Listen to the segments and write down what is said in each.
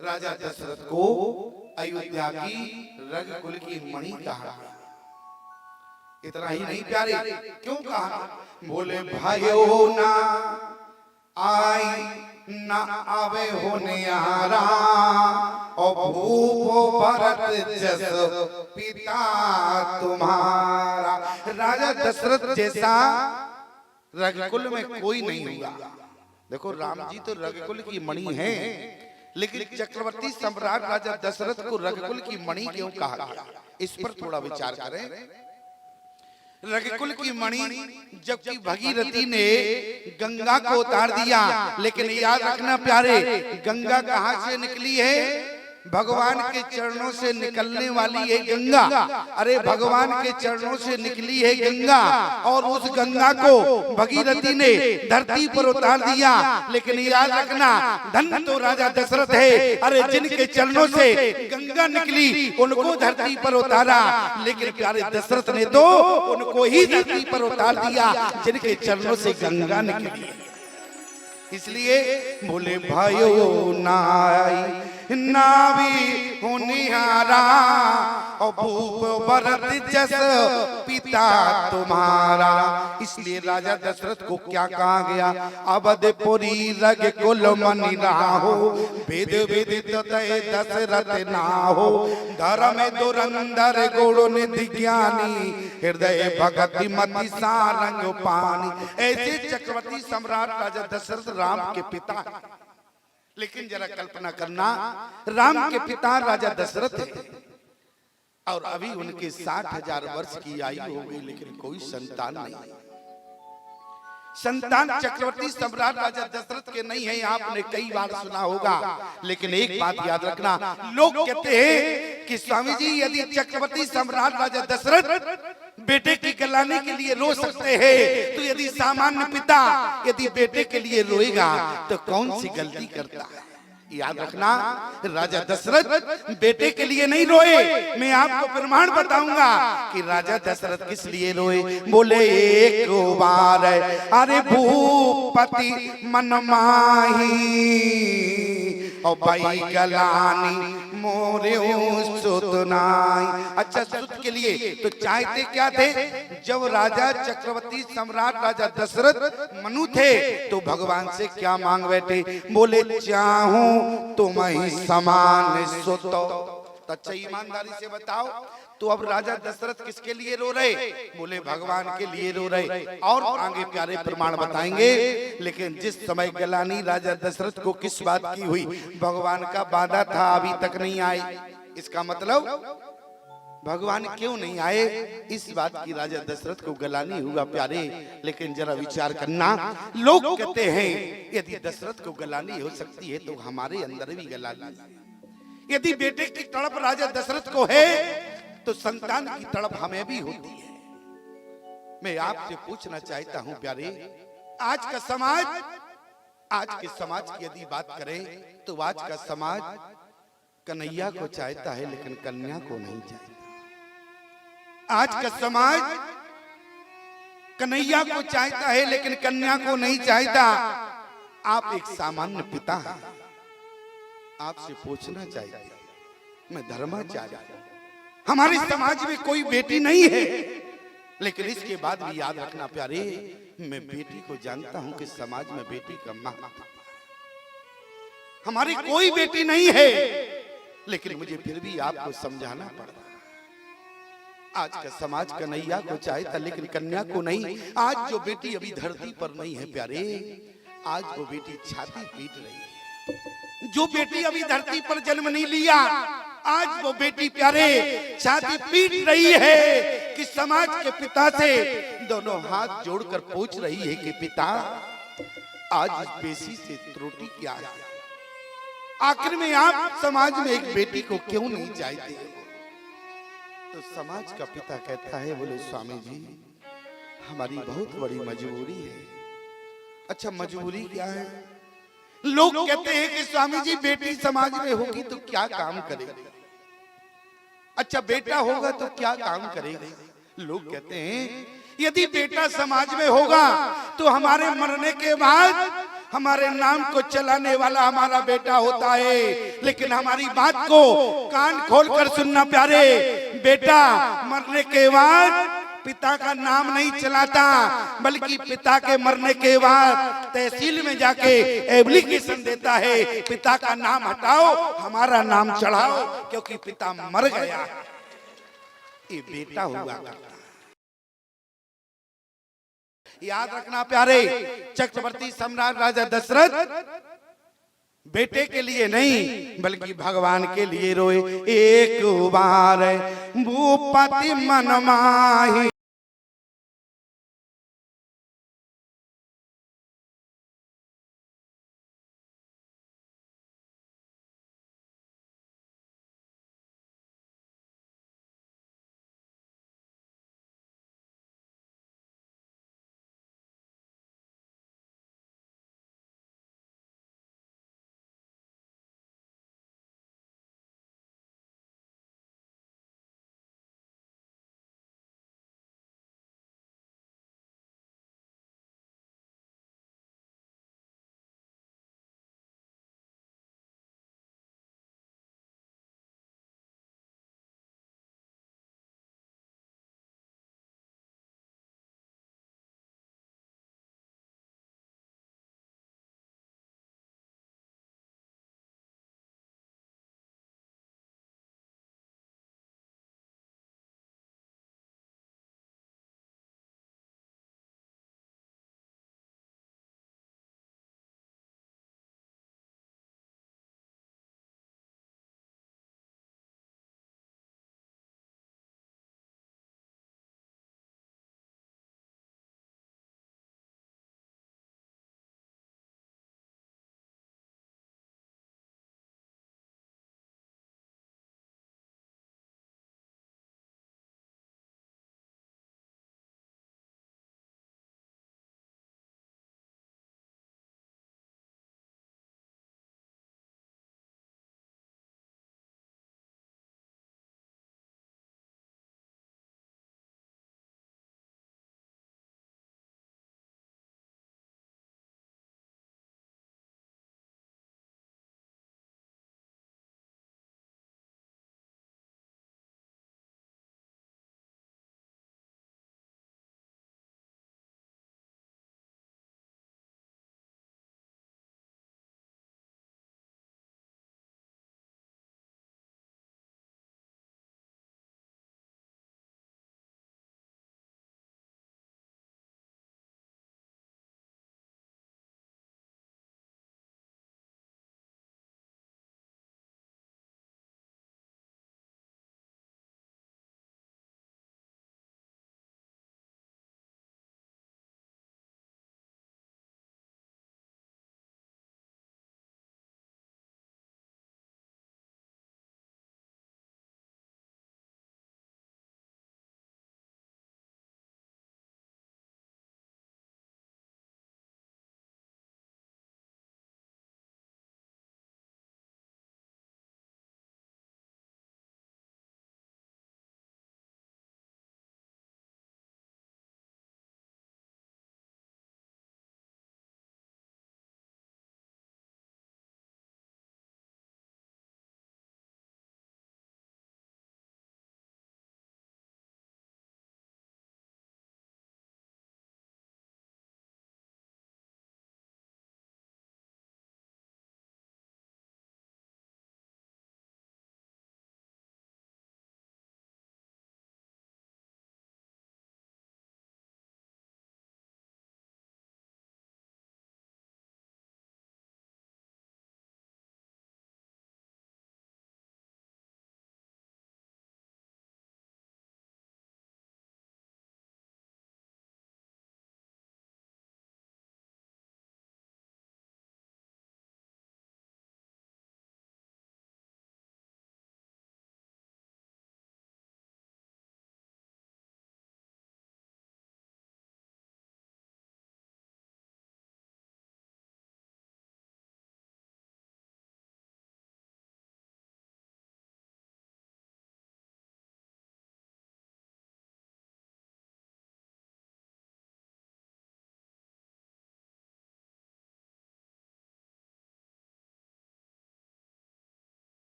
राजा दशरथ को अयोध्या की रघुकुल की मणि कहा। इतना ही नहीं प्यारे, क्यों कहा? बोले भाइयों ना आई ना आवे हो न्यारा और भूपो भरत जस पिता तुम्हारा। राजा दशरथ जैसा रघुकुल में कोई नहीं होगा। देखो राम जी तो रघुकुल की मणि है, लेकिन चक्रवर्ती सम्राट राजा दशरथ को रघुकुल की मणि क्यों कहा गया, इस पर थोड़ा विचार करें। रघुकुल की मणि जबकि भगीरथी ने गंगा को उतार दिया, लेकिन याद रखना प्यारे, गंगा कहां से निकली है? भगवान के चरणों से निकलने वाली है गंगा। अरे भगवान के चरणों से निकली है गंगा, और उस गंगा को भगीरथी ने धरती पर उतार दिया। लेकिन याद रखना, धन तो राजा दशरथ है। अरे जिनके चरणों से गंगा निकली उनको धरती पर उतारा, लेकिन प्यारे दशरथ ने तो उनको ही धरती पर उतार दिया जिनके चरणों से गंगा निकली। इसलिए बोले भाइयों ना आई नावी होनिहारा और भूप भरत जस पिता तुम्हारा। इसलिए राजा दशरथ को क्या कहा गया? अवधपुरी रघुकुल मणि राहो, वेद विदित दशरथ नाहो, धर्म धुरंधर गुण निधि ज्ञानी, हृदय भगति मति सारंग पानी। ऐसे चक्रवर्ती सम्राट राजा दशरथ राम के पिता। लेकिन जरा कल्पना करना, राम के पिता राजा दशरथ है और अभी उनके 60,000 वर्ष की आयु हो गई, लेकिन कोई संतान नहीं। संतान चक्रवर्ती सम्राट राजा दशरथ के नहीं है, आपने कई बार सुना होगा। लेकिन एक बात याद रखना, लोग कहते हैं कि स्वामी जी यदि चक्रवर्ती सम्राट राजा दशरथ बेटे की गलाने के लिए रो सकते हैं, तो यदि सामान्य पिता यदि बेटे के लिए रोएगा तो कौन सी गलती करता है? याद रखना, राजा दशरथ बेटे के लिए नहीं रोए। मैं आपको प्रमाण बताऊंगा कि राजा दशरथ किस लिए रोए। बोले एक बार अरे भूपति मन माही और भाई गलानी मोरे सुतनाई। अच्छा, सुत के लिए तो चाहते क्या थे? जब राजा चक्रवर्ती सम्राट राजा दशरथ मनु थे तो भगवान से क्या मांग बैठे? बोले चाहूं तुम ही समान सुतो। अच्छा ईमानदारी से बताओ, तो अब राजा दशरथ किसके लिए रो रहे? बोले भगवान के लिए रो रहे, और आगे प्यारे प्रमाण बताएंगे। लेकिन जिस समय गलानी राजा दशरथ को किस बात की हुई? भगवान का वादा था अभी तक नहीं आए। इसका मतलब भगवान क्यों नहीं आए, इस बात की राजा दशरथ को गलानी हुआ प्यारे। लेकिन जरा विचार करना, लोग कहते हैं यदि दशरथ को गलानी हो सकती है तो हमारे अंदर भी गलानी। यदि बेटे की तड़प राजा दशरथ को है तो संतान की तड़प हमें भी होती है। मैं आपसे पूछना चाहता हूं प्यारे, आज का समाज, आज के समाज की यदि बात करें तो आज का समाज कन्हैया को चाहता है लेकिन कन्या को नहीं चाहता। आज का समाज कन्हैया को चाहता है लेकिन कन्या को नहीं चाहता। आप एक सामान्य पिता हैं, आपसे पूछना चाहिए, मैं धर्माचार्य, हमारे समाज में कोई बेटी नहीं है, लेकिन इसके बाद भी याद रखना प्यारे, मैं बेटी को जानता हूं कि समाज में बेटी का महत्व। हमारी कोई बेटी नहीं है, लेकिन मुझे फिर भी आपको समझाना पड़ता। आज का समाज कन्हैया को चाहता लेकिन कन्या को नहीं। आज जो बेटी अभी धरती पर नहीं है प्यारे, आज वो बेटी छाती पीट रही है। जो बेटी अभी धरती पर जन्म नहीं लिया, आज वो बेटी प्यारे छाती पीट रही है कि समाज के पिता से दोनों हाथ जोड़कर पूछ रही है कि पिता, आज इस बेसी से त्रुटि क्या है? आखिर में आप समाज में एक बेटी को क्यों नहीं चाहते? तो समाज का पिता कहता है, बोले स्वामी जी हमारी बहुत बड़ी मजबूरी है। अच्छा, मजबूरी क्या है? लोग कहते हैं कि स्वामी जी बेटी समाज में होगी तो क्या काम करेगी? अच्छा, बेटा होगा तो क्या काम करेगी? लोग कहते हैं यदि बेटा समाज में होगा तो हमारे मरने के बाद हमारे नाम को चलाने वाला हमारा बेटा होता है। लेकिन हमारी बात को कान खोलकर सुनना प्यारे, बेटा मरने के बाद पिता का नाम नहीं चलाता, बल्कि पिता के मरने के बाद तहसील में जाके एप्लीकेशन देता है, पिता का नाम हटाओ, हमारा नाम चढ़ाओ, क्योंकि पिता मर गया। ये बेटा हुआ करता है। याद रखना प्यारे, चक्रवर्ती सम्राट राजा दशरथ बेटे के लिए नहीं बल्कि भगवान के लिए रोए। एक बार भूपति मन माही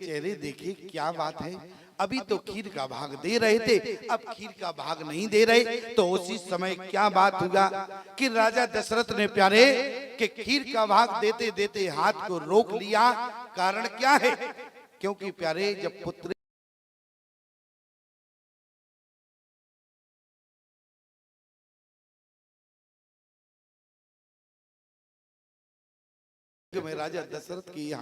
चेहरे देखे, क्या बात है, अभी तो खीर का भाग दे रहे थे, अब खीर का भाग नहीं दे रहे। तो उसी समय क्या बात हुआ कि राजा दशरथ ने प्यारे कि खीर का भाग देते देते हाथ को रोक लिया। कारण क्या है? क्योंकि प्यारे जब पुत्र में राजा दशरथ की यहाँ